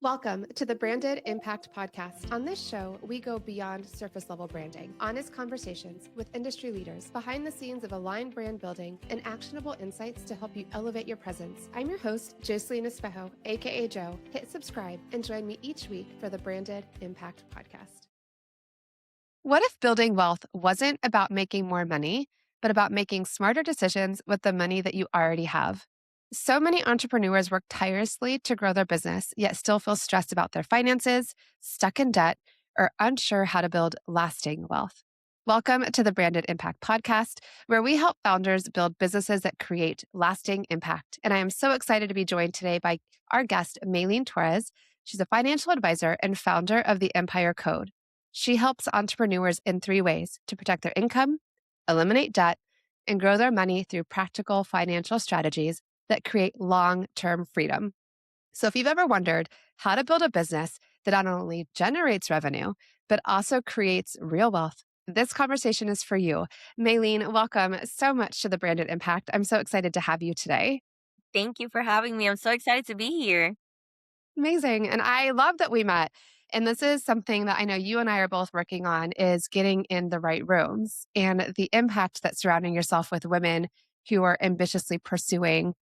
Welcome to the Branded Impact Podcast. On this show, we go beyond surface level branding, honest conversations with industry leaders, behind the scenes of aligned brand building, and actionable insights to help you elevate your presence. I'm your host, Jocelyn Espejo, aka Joe. Hit subscribe and join me each week for the Branded Impact Podcast. What if building wealth wasn't about making more money, but about making smarter decisions with the money that you already have? So many entrepreneurs work tirelessly to grow their business, yet still feel stressed about their finances, stuck in debt, or unsure how to build lasting wealth. Welcome to the Branded Impact Podcast, where we help founders build businesses that create lasting impact. And I am so excited to be joined today by our guest, Mayline Torres. She's a financial advisor and founder of the Empire Code. She helps entrepreneurs in 3 ways: to protect their income, eliminate debt, and grow their money through practical financial strategies that create long-term freedom. So if you've ever wondered how to build a business that not only generates revenue, but also creates real wealth, this conversation is for you. Mayline, welcome so much to the Branded Impact. I'm so excited to have you today. Thank you for having me. I'm so excited to be here. Amazing. And I love that we met. And this is something that I know you and I are both working on, is getting in the right rooms and the impact that surrounding yourself with women who are ambitiously pursuing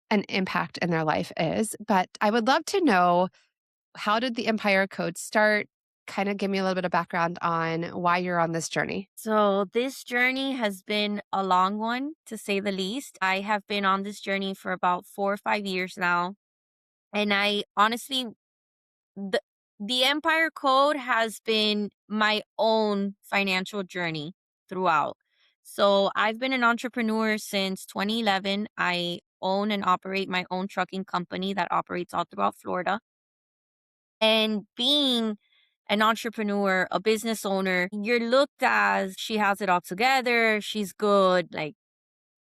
an impact in their life is. But I would love to know, how did the Empire Code start? Kind of give me a little bit of background on why you're on this journey. So, this journey has been a long one, to say the least. I have been on this journey for about 4 or 5 years now. And I honestly, the, the Empire Code has been my own financial journey throughout. So, I've been an entrepreneur since 2011. I own and operate my own trucking company that operates all throughout Florida. And being an entrepreneur, a business owner, you're looked as she has it all together, she's good,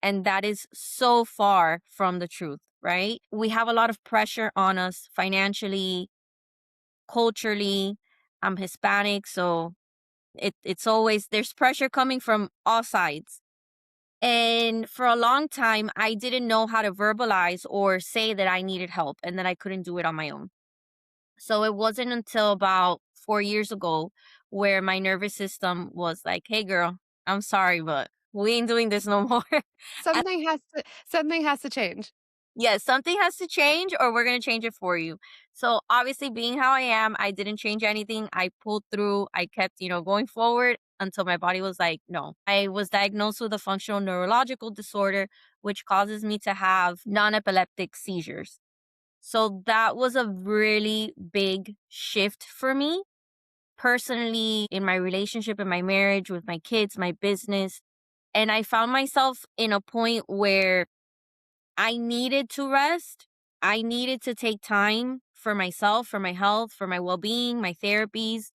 and that is so far from the truth, right? We have a lot of pressure on us financially, culturally. I'm Hispanic, so it's always there's pressure coming from all sides. And for a long time, I didn't know how to verbalize or say that I needed help and that I couldn't do it on my own. So it wasn't until about 4 years ago where my nervous system was like, hey, girl, I'm sorry, but we ain't doing this no more. And Something has to change. yes, something has to change or we're going to change it for you. So obviously, being how I am, I didn't change anything. I pulled through. I kept, going forward until my body was like, no. I was diagnosed with a functional neurological disorder, which causes me to have non epileptic seizures. So that was a really big shift for me personally, in my relationship, in my marriage, with my kids, my business. And I found myself in a point where I needed to rest. I needed to take time for myself, for my health, for my well being, my therapies,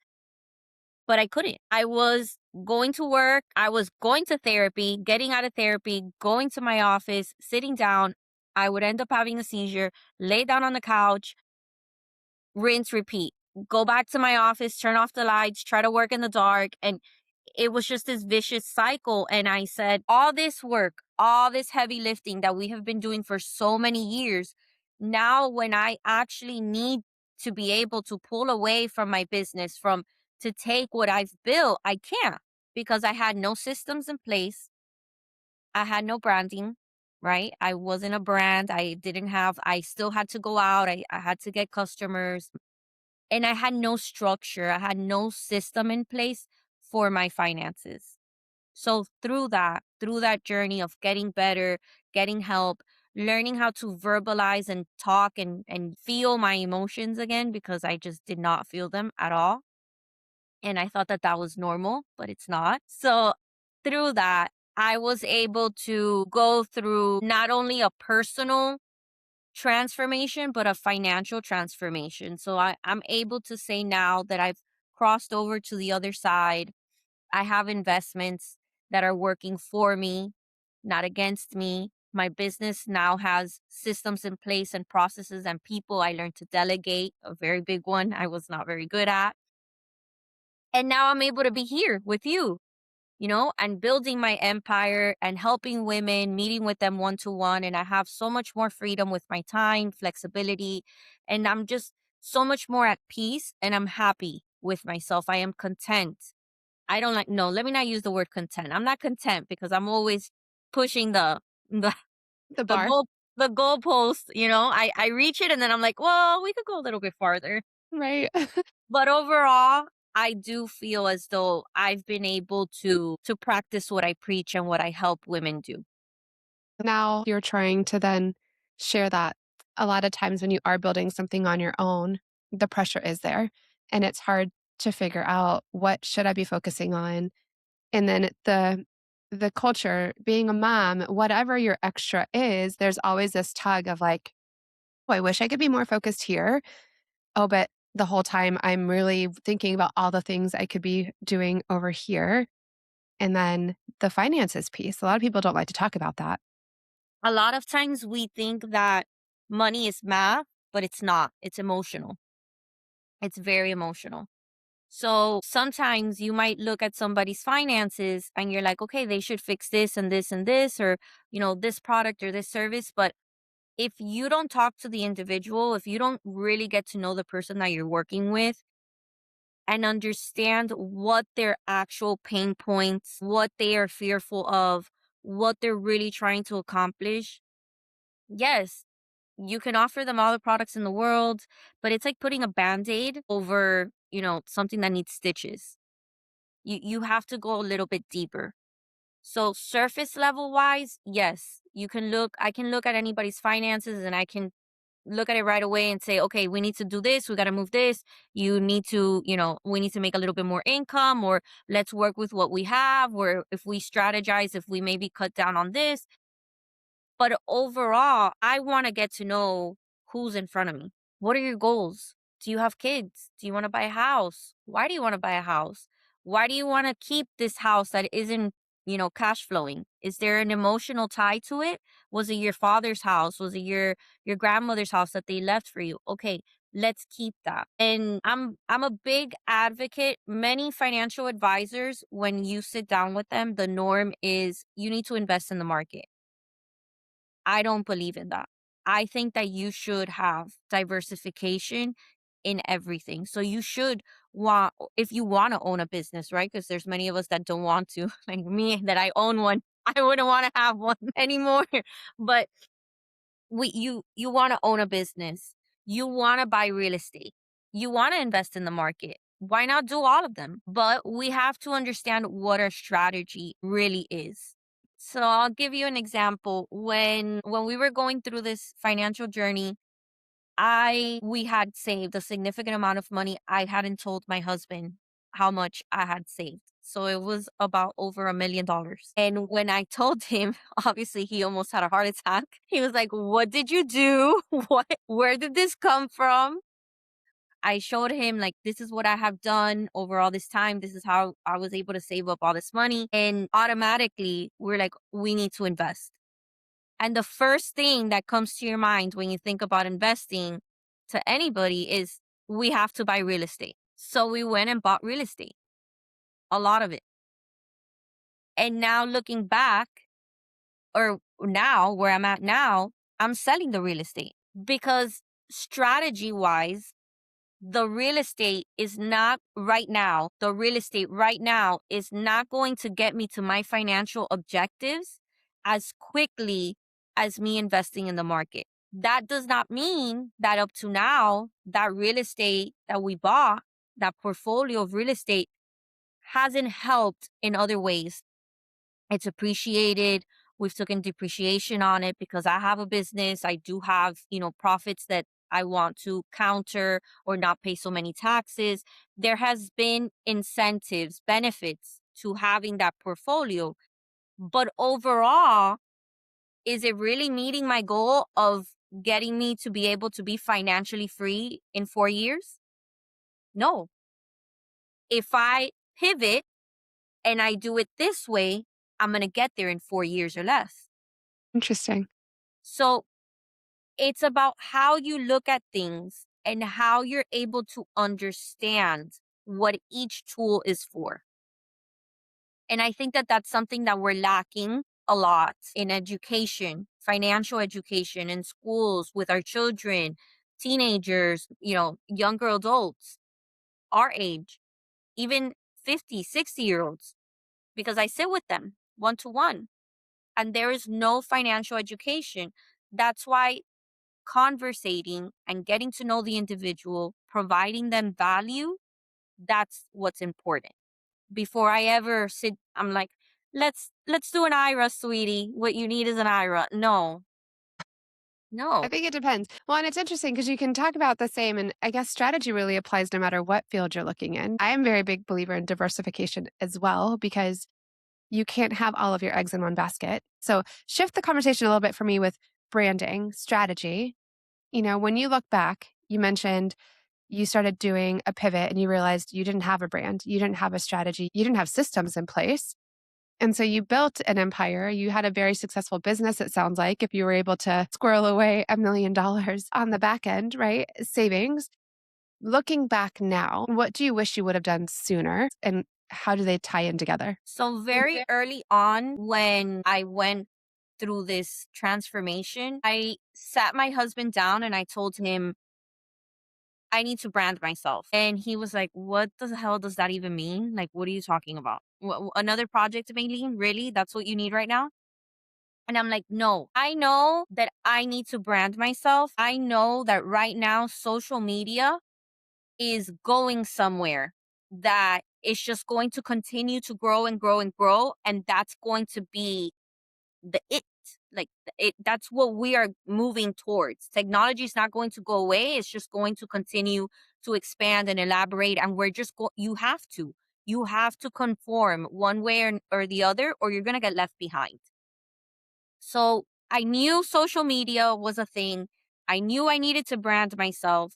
but I couldn't. I was going to work, I was going to therapy, getting out of therapy, going to my office, sitting down. I would end up having a seizure, lay down on the couch, rinse, repeat. Go back to my office, turn off the lights, try to work in the dark. And it was just this vicious cycle. And I said, all this work, all this heavy lifting that we have been doing for so many years, now when I actually need to be able to pull away from my business, from to take what I've built, I can't, because I had no systems in place. I had no branding, right? I wasn't a brand. I still had to go out. I had to get customers, and I had no structure. I had no system in place for my finances. So through that journey of getting better, getting help, learning how to verbalize and talk and feel my emotions again, because I just did not feel them at all. And I thought that that was normal, but it's not. So through that, I was able to go through not only a personal transformation, but a financial transformation. So I'm able to say now that I've crossed over to the other side. I have investments that are working for me, not against me. My business now has systems in place and processes and people. I learned to delegate, a very big one I was not very good at. And now I'm able to be here with you, and building my empire and helping women, meeting with them one to one. And I have so much more freedom with my time, flexibility. And I'm just so much more at peace, and I'm happy with myself. I am content. I don't like, no, let me not use the word content. I'm not content because I'm always pushing the The the bar. goal the goalpost, you know. I reach it and then I'm like, well, we could go a little bit farther. Right. But overall, I do feel as though I've been able to practice what I preach and what I help women do. Now you're trying to then share that. A lot of times when you are building something on your own, the pressure is there and it's hard to figure out what should I be focusing on. And then the culture, being a mom, whatever your extra is, there's always this tug of like, oh, I wish I could be more focused here. Oh, but the whole time I'm really thinking about all the things I could be doing over here. And then the finances piece. A lot of people don't like to talk about that. A lot of times we think that money is math, but it's not. It's emotional. It's very emotional. So sometimes you might look at somebody's finances and you're like, okay, they should fix this and this and this, or, this product or this service. But if you don't talk to the individual, if you don't really get to know the person that you're working with and understand what their actual pain points, what they are fearful of, what they're really trying to accomplish, yes, you can offer them all the products in the world, but it's like putting a band-aid over, something that needs stitches. You have to go a little bit deeper. So surface level wise, yes, I can look at anybody's finances and I can look at it right away and say, okay, we need to do this, we got to move this. We need to make a little bit more income, or let's work with what we have, or if we strategize, if we maybe cut down on this. But overall, I want to get to know who's in front of me. What are your goals? Do you have kids? Do you want to buy a house? Why do you want to buy a house? Why do you want to keep this house that isn't, cash flowing? Is there an emotional tie to it? Was it your father's house? Was it your grandmother's house that they left for you? Okay, let's keep that. And I'm a big advocate. Many financial advisors, when you sit down with them, the norm is you need to invest in the market. I don't believe in that. I think that you should have diversification in everything. So you should if you want to own a business, right? Because there's many of us that don't want to, like me, that I own one. I wouldn't want to have one anymore. But you want to own a business. You want to buy real estate. You want to invest in the market. Why not do all of them? But we have to understand what our strategy really is. So I'll give you an example. When we were going through this financial journey, I we had saved a significant amount of money. I hadn't told my husband how much I had saved. So it was about over $1 million. And when I told him, obviously he almost had a heart attack. He was like, "What did you do? Where did this come from?" I showed him, like, this is what I have done over all this time. This is how I was able to save up all this money. And automatically we're like, we need to invest. And the first thing that comes to your mind when you think about investing to anybody is we have to buy real estate. So we went and bought real estate, a lot of it. And now looking back, or now where I'm at now, I'm selling the real estate because strategy wise, the real estate right now is not going to get me to my financial objectives as quickly as me investing in the market. That does not mean that up to now, that real estate that we bought, that portfolio of real estate hasn't helped in other ways. It's appreciated. We've taken depreciation on it because I have a business. I do have, profits that I want to counter or not pay so many taxes. There has been incentives, benefits to having that portfolio. But overall, is it really meeting my goal of getting me to be able to be financially free in 4 years? No. If I pivot and I do it this way, I'm going to get there in 4 years or less. Interesting. So it's about how you look at things and how you're able to understand what each tool is for. And I think that that's something that we're lacking a lot in education, financial education in schools with our children, teenagers, younger adults, our age, even 50, 60-year olds, because I sit with them one to one and there is no financial education. That's why conversating and getting to know the individual, providing them value, that's what's important. Before I ever sit, I'm like, let's do an IRA, sweetie. What you need is an IRA. No, I no. think it depends. Well, and it's interesting because you can talk about the same, and I guess strategy really applies no matter what field you're looking in. I am a very big believer in diversification as well because you can't have all of your eggs in one basket. So shift the conversation a little bit for me with branding, strategy. When you look back, you mentioned you started doing a pivot and you realized you didn't have a brand, you didn't have a strategy, you didn't have systems in place. And so you built an empire. You had a very successful business, it sounds like, if you were able to squirrel away $1 million on the back end, right? Savings. Looking back now, what do you wish you would have done sooner? And how do they tie in together? So very early on when I went through this transformation, I sat my husband down and I told him, I need to brand myself. And he was like, what the hell does that even mean? Like, what are you talking about? Another project, Mayline? Really? That's what you need right now? And I'm like, no, I know that I need to brand myself. I know that right now social media is going somewhere that it's just going to continue to grow and grow and grow. And that's going to be the it. Like that's what we are moving towards. Technology is not going to go away. It's just going to continue to expand and elaborate. And we're just you have to conform one way or the other, or you're going to get left behind. So I knew social media was a thing. I knew I needed to brand myself.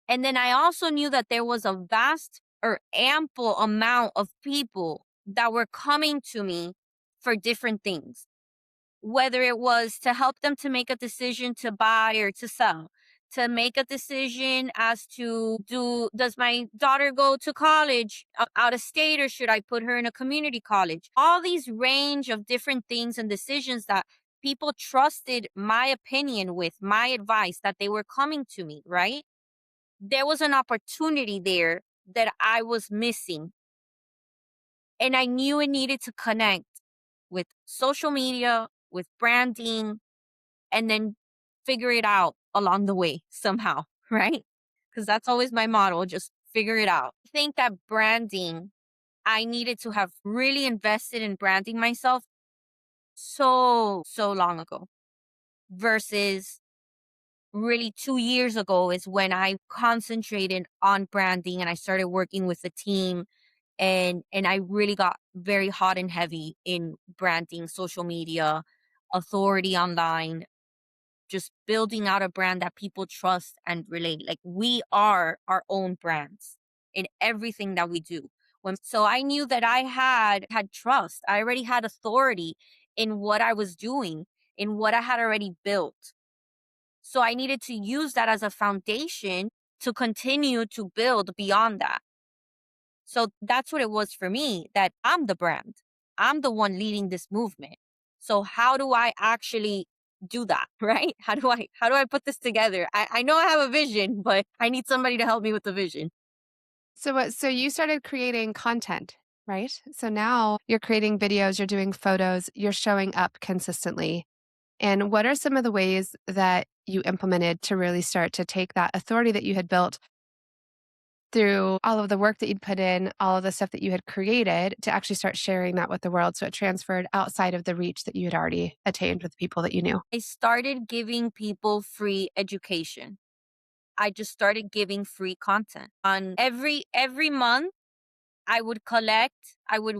And then I also knew that there was a vast or ample amount of people that were coming to me for different things, whether it was to help them to make a decision to buy or to sell, to make a decision as to does my daughter go to college out of state or should I put her in a community college? All these range of different things and decisions that people trusted my opinion with, my advice, that they were coming to me, right? There was an opportunity there that I was missing. And I knew it needed to connect with social media, with branding, and then figure it out along the way somehow, right? Because that's always my model, just figure it out. I think that branding, I needed to have really invested in branding myself so long ago versus really 2 years ago is when I concentrated on branding and I started working with a team and I really got very hot and heavy in branding, social media, authority online, just building out a brand that people trust and relate. Like we are our own brands in everything that we do. So I knew that I had trust. I already had authority in what I was doing, in what I had already built. So I needed to use that as a foundation to continue to build beyond that. So that's what it was for me, that I'm the brand. I'm the one leading this movement. So how do I actually do that, right? How do I put this together? I know I have a vision, but I need somebody to help me with the vision. So you started creating content, right? So now you're creating videos, you're doing photos, you're showing up consistently. And what are some of the ways that you implemented to really start to take that authority that you had built through all of the work that you'd put in, all of the stuff that you had created to actually start sharing that with the world so it transferred outside of the reach that you had already attained with the people that you knew? I started giving people free education. I just started giving free content. On every month I would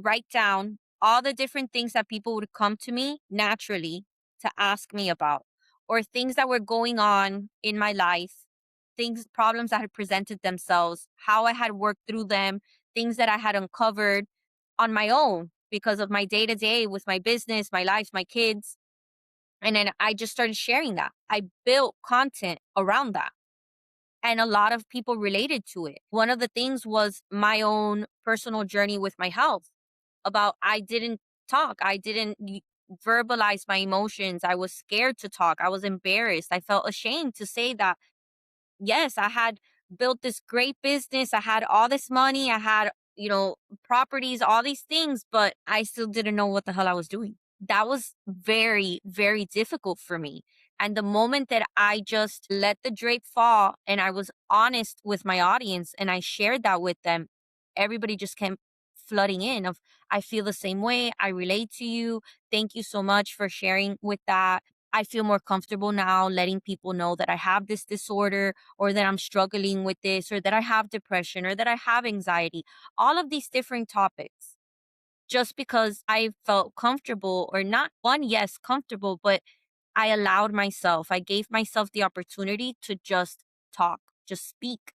write down all the different things that people would come to me naturally to ask me about, or things that were going on in my life, problems that had presented themselves, how I had worked through them, things that I had uncovered on my own because of my day to day with my business, my life, my kids. And then I just started sharing that. I built content around that and a lot of people related to it. One of the things was my own personal journey with my health. About I didn't talk, I didn't verbalize my emotions. I was scared to talk. I was embarrassed. I felt ashamed to say that yes, I had built this great business. I had all this money. I had, properties, all these things, but I still didn't know what the hell I was doing. That was very, very difficult for me. And the moment that I just let the drape fall and I was honest with my audience and I shared that with them, everybody just came flooding in of, I feel the same way. I relate to you. Thank you so much for sharing with that. I feel more comfortable now letting people know that I have this disorder or that I'm struggling with this or that I have depression or that I have anxiety. All of these different topics. Just because I felt comfortable or not one, yes, comfortable, but I allowed myself, I gave myself the opportunity to just talk, just speak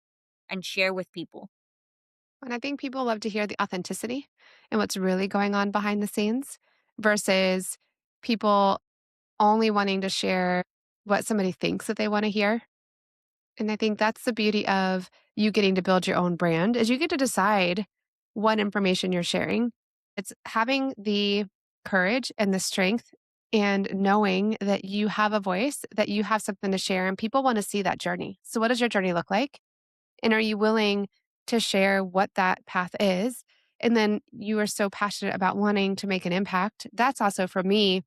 and share with people. And I think people love to hear the authenticity and what's really going on behind the scenes versus people only wanting to share what somebody thinks that they want to hear. And I think that's the beauty of you getting to build your own brand is you get to decide what information you're sharing. It's having the courage and the strength and knowing that you have a voice, that you have something to share and people want to see that journey. So what does your journey look like? And are you willing to share what that path is? And then you are so passionate about wanting to make an impact. That's also for me,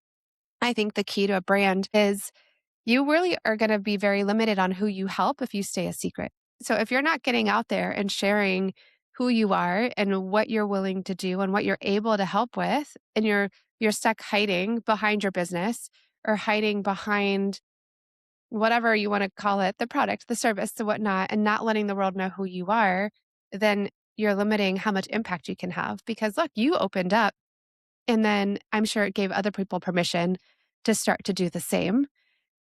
I think the key to a brand is you really are going to be very limited on who you help if you stay a secret. So if you're not getting out there and sharing who you are and what you're willing to do and what you're able to help with and you're stuck hiding behind your business or hiding behind whatever you want to call it, the product, the service, the whatnot, and not letting the world know who you are, then you're limiting how much impact you can have. Because look, you opened up and then I'm sure it gave other people permission to start to do the same.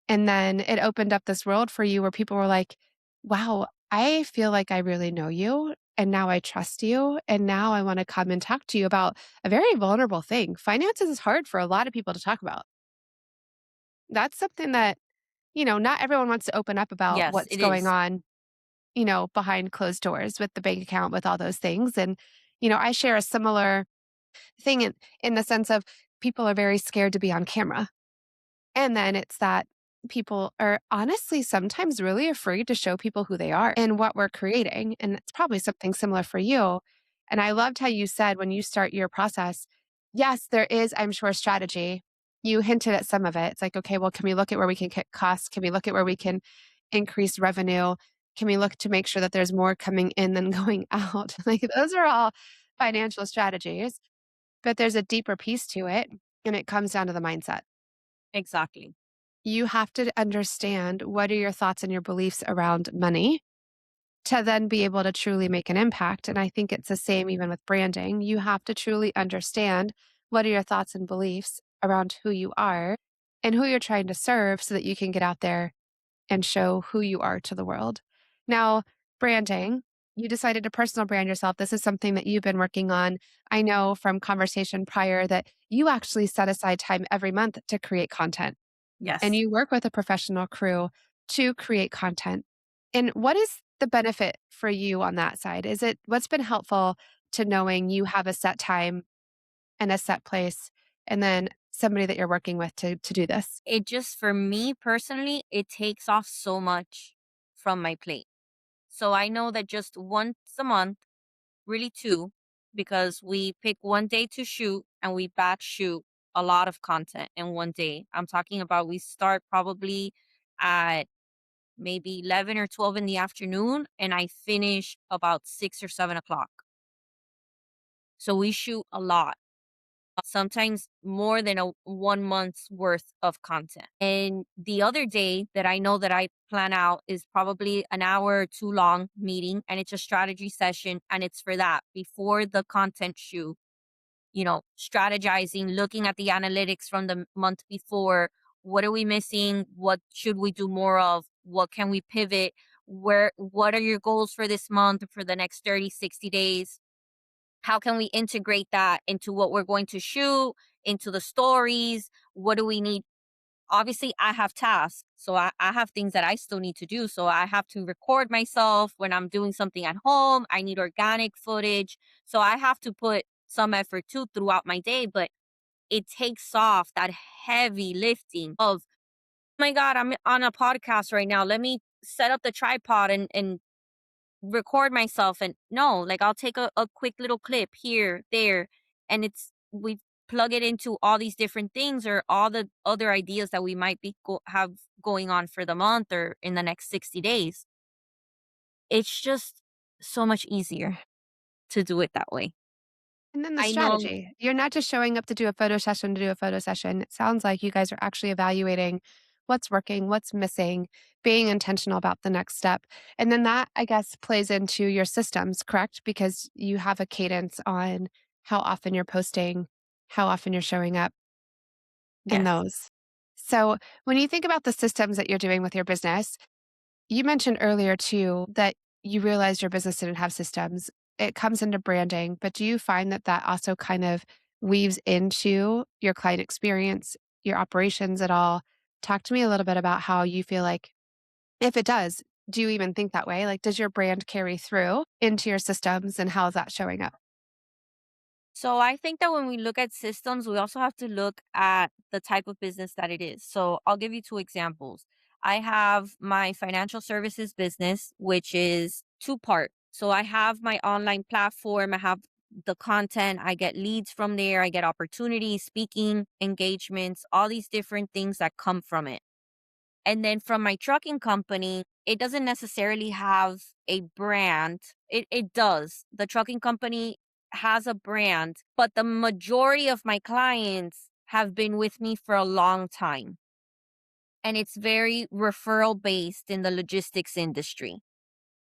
And then it opened up this world for you where people were like, wow, I feel like I really know you. And now I trust you. And now I want to come and talk to you about a very vulnerable thing. Finances is hard for a lot of people to talk about. That's something that, not everyone wants to open up about Yes, what's it going is. on, behind closed doors with the bank account, with all those things. And, I share a similar thing in the sense of people are very scared to be on camera. And then it's that people are honestly sometimes really afraid to show people who they are and what we're creating. And it's probably something similar for you. And I loved how you said when you start your process, yes, there is, I'm sure, strategy. You hinted at some of it. It's like, okay, well, can we look at where we can cut costs? Can we look at where we can increase revenue? Can we look to make sure that there's more coming in than going out? Like, those are all financial strategies, but there's a deeper piece to it. And it comes down to the mindset. Exactly. You have to understand what are your thoughts and your beliefs around money to then be able to truly make an impact. And I think it's the same even with branding. You have to truly understand what are your thoughts and beliefs around who you are and who you're trying to serve so that you can get out there and show who you are to the world. Now, branding, you decided to personal brand yourself. This is something that you've been working on. I know from conversation prior that you actually set aside time every month to create content and Yes. you work with a professional crew to create content. And what is the benefit for you on that side? Is it what's been helpful to knowing you have a set time and a set place and then somebody that you're working with to do this? It just, for me personally, it takes off so much from my plate. So I know that just once a month, really two, because we pick one day to shoot and we batch shoot a lot of content in one day. I'm talking about we start probably at maybe 11 or 12 in the afternoon and I finish about 6 or 7 o'clock. So we shoot a lot, sometimes more than a 1 month's worth of content. And the other day that I know that I plan out is probably an hour or two long meeting and it's a strategy session and it's for that before the content shoot, strategizing, looking at the analytics from the month before. What are we missing? What should we do more of? What can we pivot? What are your goals for this month, for the next 30, 60 days? How can we integrate that into what we're going to shoot, into the stories? What do we need? Obviously, I have tasks. So I have things that I still need to do. So I have to record myself when I'm doing something at home. I need organic footage. So I have to put some effort too throughout my day, but it takes off that heavy lifting of, oh my God, I'm on a podcast right now. Let me set up the tripod and record myself. And no, like I'll take a quick little clip here, there, and we plug it into all these different things or all the other ideas that we might have going on for the month or in the next 60 days. It's just so much easier to do it that way. And then the I know. strategy. You're not just showing up to do a photo session to do a photo session. It sounds like you guys are actually evaluating what's working, what's missing, being intentional about the next step. And then that, I guess, plays into your systems, correct? Because you have a cadence on how often you're posting, how often you're showing up in Yes. those. So when you think about the systems that you're doing with your business, you mentioned earlier too that you realized your business didn't have systems. It comes into branding, but do you find that that also kind of weaves into your client experience, your operations at all? Talk to me a little bit about how you feel like, if it does, do you even think that way? Like, does your brand carry through into your systems and how is that showing up? So I think that when we look at systems, we also have to look at the type of business that it is. So I'll give you two examples. I have my financial services business, which is two part. So I have my online platform, I have the content, I get leads from there, I get opportunities, speaking engagements, all these different things that come from it. And then from my trucking company, it doesn't necessarily have a brand. It does. The trucking company has a brand, but the majority of my clients have been with me for a long time. And it's very referral based in the logistics industry.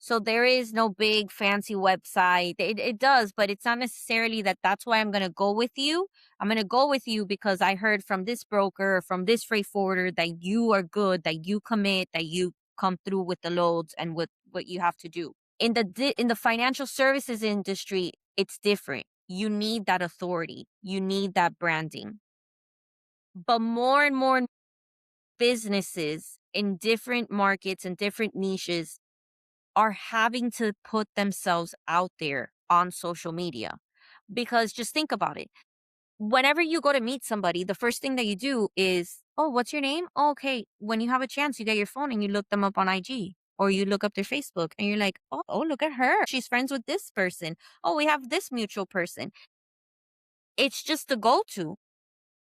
So there is no big fancy website. It does, but it's not necessarily that that's why I'm going to go with you. I'm going to go with you because I heard from this broker, or from this freight forwarder that you are good, that you commit, that you come through with the loads and with what you have to do. In the financial services industry, it's different. You need that authority. You need that branding. But more and more businesses in different markets and different niches are having to put themselves out there on social media. Because just think about it. Whenever you go to meet somebody, the first thing that you do is, oh, what's your name? Oh, okay. When you have a chance, you get your phone and you look them up on IG or you look up their Facebook and you're like, oh, look at her. She's friends with this person. Oh, we have this mutual person. It's just the go to.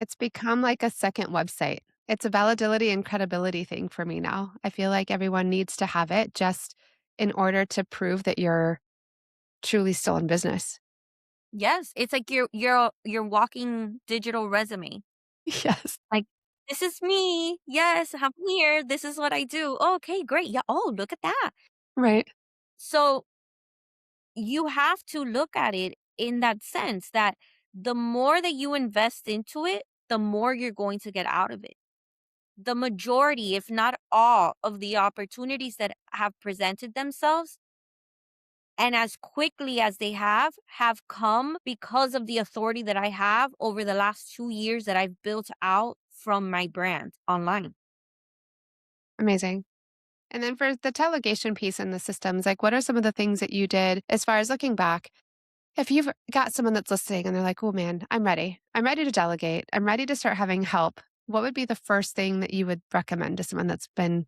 It's become like a second website. It's a validity and credibility thing for me now. I feel like everyone needs to have it just in order to prove that you're truly still in business. Yes. It's like your walking digital resume. Yes. Like, this is me. Yes, I'm here. This is what I do. Oh, okay, great. Yeah. Oh, look at that. Right. So you have to look at it in that sense that the more that you invest into it, the more you're going to get out of it. The majority, if not all, of the opportunities that have presented themselves and as quickly as they have come because of the authority that I have over the last 2 years that I've built out from my brand online. Amazing. And then for the delegation piece in the systems, like what are some of the things that you did as far as looking back? If you've got someone that's listening and they're like, oh man, I'm ready. I'm ready to delegate. I'm ready to start having help. What would be the first thing that you would recommend to someone that's been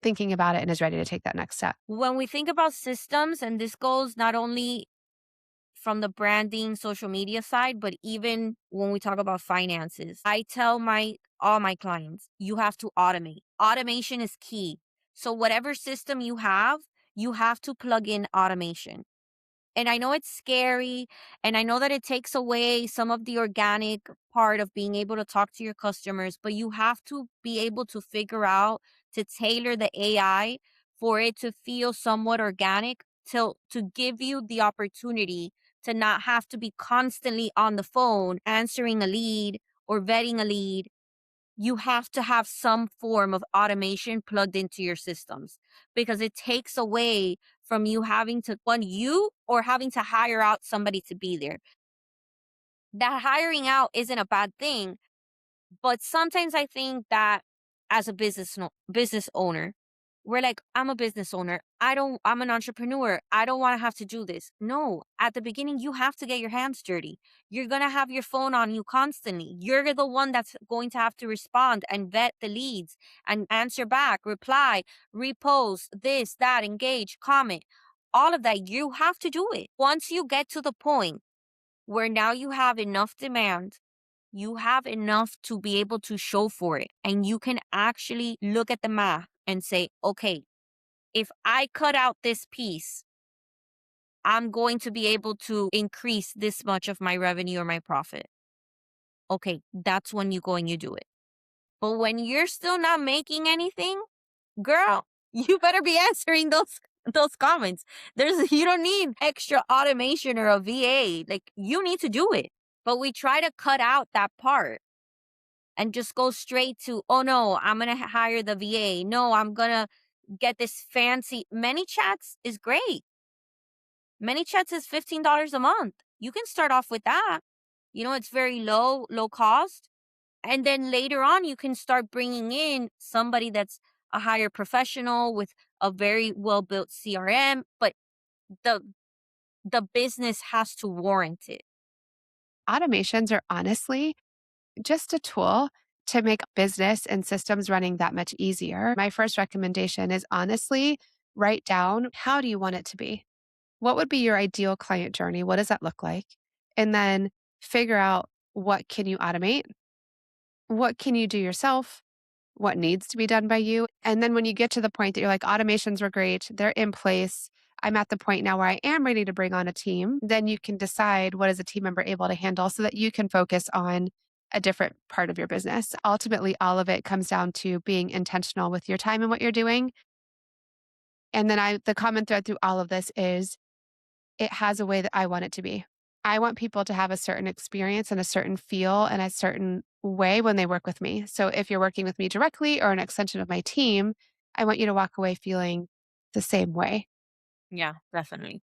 thinking about it and is ready to take that next step? When we think about systems, and this goes not only from the branding social media side, but even when we talk about finances, I tell my all my clients, you have to automate. Automation is key. So whatever system you have to plug in automation. And I know it's scary, and I know that it takes away some of the organic part of being able to talk to your customers, but you have to be able to figure out to tailor the AI for it to feel somewhat organic to give you the opportunity to not have to be constantly on the phone answering a lead or vetting a lead. You have to have some form of automation plugged into your systems because it takes away from you having to one you or having to hire out somebody to be there. That hiring out isn't a bad thing, but sometimes I think that as a business owner, We're like, I'm a business owner. I'm an entrepreneur. I don't want to have to do this. No, at the beginning, you have to get your hands dirty. You're going to have your phone on you constantly. You're the one that's going to have to respond and vet the leads and answer back, reply, repost, this, that, engage, comment. All of that, you have to do it. Once you get to the point where now you have enough demand, you have enough to be able to show for it, and you can actually look at the math and say, okay, if I cut out this piece, I'm going to be able to increase this much of my revenue or my profit. Okay, that's when you go and you do it. But when you're still not making anything, girl, you better be answering those comments. You don't need extra automation or a VA. Like, you need to do it. But we try to cut out that part and just go straight to, oh no, I'm going to hire the VA. No, I'm going to get this fancy. Many chats is great. Many chats is $15 a month. You can start off with that. It's very low cost. And then later on, you can start bringing in somebody that's a higher professional with a very well built CRM, but the the business has to warrant it. Automations are honestly just a tool to make business and systems running that much easier. My first recommendation is honestly write down, how do you want it to be? What would be your ideal client journey? What does that look like? And then figure out, what can you automate? What can you do yourself? What needs to be done by you? And then when you get to the point that you're like, automations were great, they're in place. I'm at the point now where I am ready to bring on a team. Then you can decide, what is a team member able to handle, so that you can focus on a different part of your business. Ultimately, all of it comes down to being intentional with your time and what you're doing. And then the common thread through all of this is, it has a way that I want it to be. I want people to have a certain experience and a certain feel and a certain way when they work with me. So if you're working with me directly or an extension of my team, I want you to walk away feeling the same way. Yeah, definitely.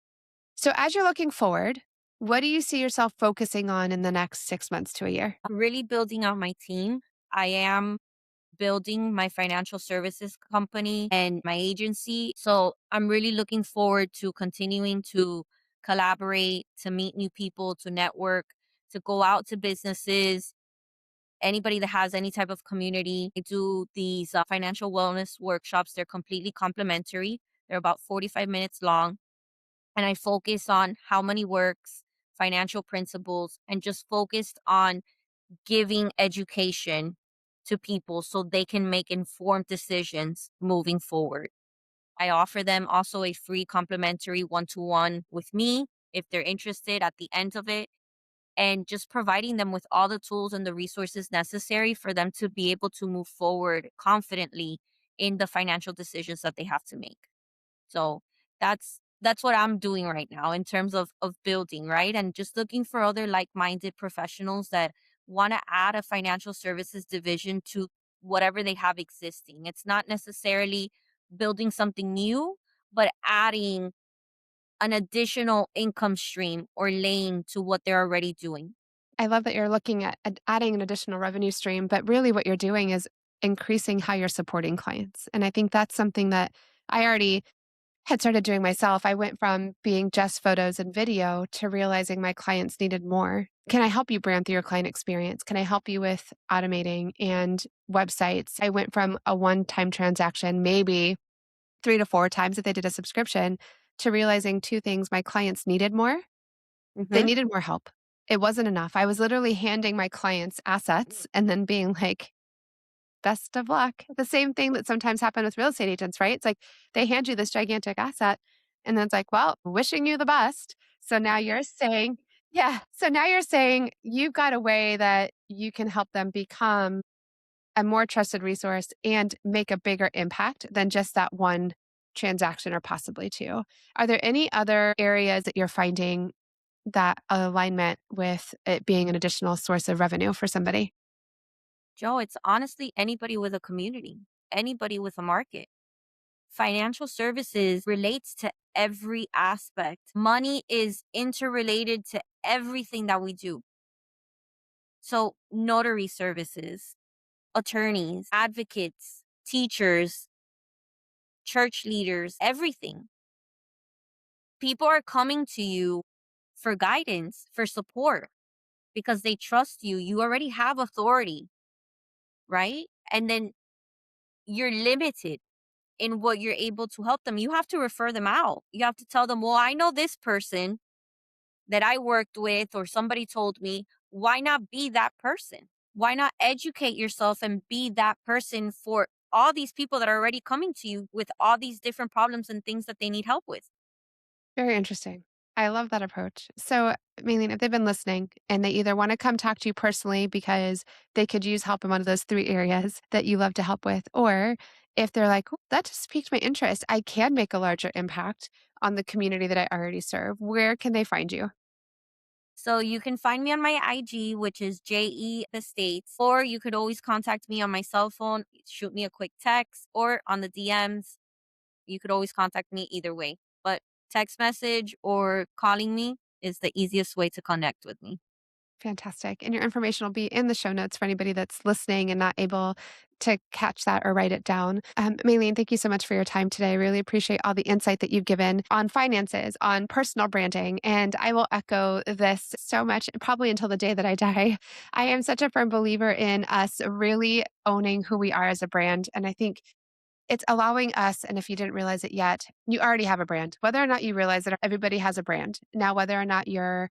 So as you're looking forward, what do you see yourself focusing on in the next 6 months to a year? I'm really building out my team. I am building my financial services company and my agency. So I'm really looking forward to continuing to collaborate, to meet new people, to network, to go out to businesses, anybody that has any type of community. I do these financial wellness workshops. They're completely complimentary. They're about 45 minutes long. And I focus on how money works, financial principles, and just focused on giving education to people so they can make informed decisions moving forward. I offer them also a free complimentary one to one with me if they're interested at the end of it, and just providing them with all the tools and the resources necessary for them to be able to move forward confidently in the financial decisions that they have to make. So that's what I'm doing right now in terms of building, right? And just looking for other like-minded professionals that want to add a financial services division to whatever they have existing. It's not necessarily building something new, but adding an additional income stream or lane to what they're already doing. I love that you're looking at adding an additional revenue stream, but really what you're doing is increasing how you're supporting clients. And I think that's something that I already had started doing myself. I went from being just photos and video to realizing my clients needed more. Can I help you brand through your client experience? Can I help you with automating and websites? I went from a one time transaction, maybe 3 to 4 times if they did a subscription, to realizing two things: my clients needed more. They Hmm. needed more help. It wasn't enough. I was literally handing my clients assets and then being like, best of luck. The same thing that sometimes happen with real estate agents, right? It's like they hand you this gigantic asset and then it's like, well, wishing you the best. So now you're saying, yeah. So now you're saying you've got a way that you can help them become a more trusted resource and make a bigger impact than just that one transaction or possibly two. Are there any other areas that you're finding that alignment with it being an additional source of revenue for somebody? Joe, it's honestly anybody with a community, anybody with a market. Financial services relates to every aspect. Money is interrelated to everything that we do. So, notary services, attorneys, advocates, teachers, church leaders, everything. People are coming to you for guidance, for support, because they trust you. You already have authority, right? And then you're limited in what you're able to help them. You have to refer them out. You have to tell them, well, I know this person that I worked with or somebody told me. Why not be that person? Why not educate yourself and be that person for all these people that are already coming to you with all these different problems and things that they need help with? Very interesting. I love that approach. So, Maylene, if they've been listening and they either want to come talk to you personally because they could use help in one of those three areas that you love to help with, or if they're like, "Ooh, that just piqued my interest, I can make a larger impact on the community that I already serve," where can they find you? So you can find me on my IG, which is JE Estates, or you could always contact me on my cell phone, shoot me a quick text, or on the DMs. You could always contact me either way. But text message or calling me is the easiest way to connect with me. Fantastic. And your information will be in the show notes for anybody that's listening and not able to catch that or write it down. Maylene, thank you so much for your time today. I really appreciate all the insight that you've given on finances, on personal branding. And I will echo this so much, probably until the day that I die. I am such a firm believer in us really owning who we are as a brand. And I think it's allowing us, and if you didn't realize it yet, you already have a brand. Whether or not you realize that everybody has a brand. Now, whether or not you're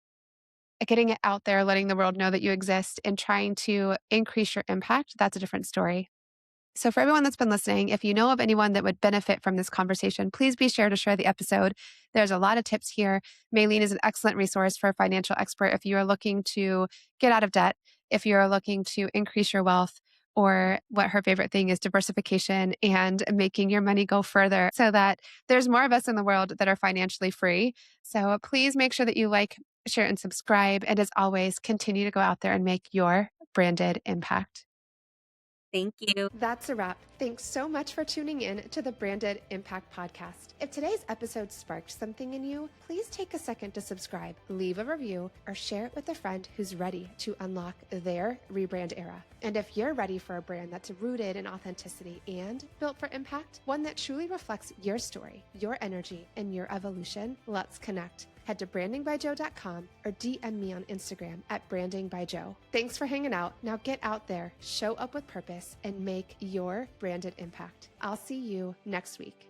getting it out there, letting the world know that you exist and trying to increase your impact, that's a different story. So, for everyone that's been listening, if you know of anyone that would benefit from this conversation, please be sure to share the episode. There's a lot of tips here. Maylene is an excellent resource for a financial expert if you are looking to get out of debt, if you're looking to increase your wealth, or what her favorite thing is diversification and making your money go further so that there's more of us in the world that are financially free. So, please make sure that you like, share, and subscribe. And as always, continue to go out there and make your branded impact. Thank you. That's a wrap. Thanks so much for tuning in to the Branded Impact Podcast. If today's episode sparked something in you, please take a second to subscribe, leave a review, or share it with a friend who's ready to unlock their rebrand era. And if you're ready for a brand that's rooted in authenticity and built for impact, one that truly reflects your story, your energy, and your evolution, let's connect. Head to brandingbyjoe.com or DM me on Instagram at brandingbyjoe. Thanks for hanging out. Now get out there, show up with purpose, and make your branded impact. I'll see you next week.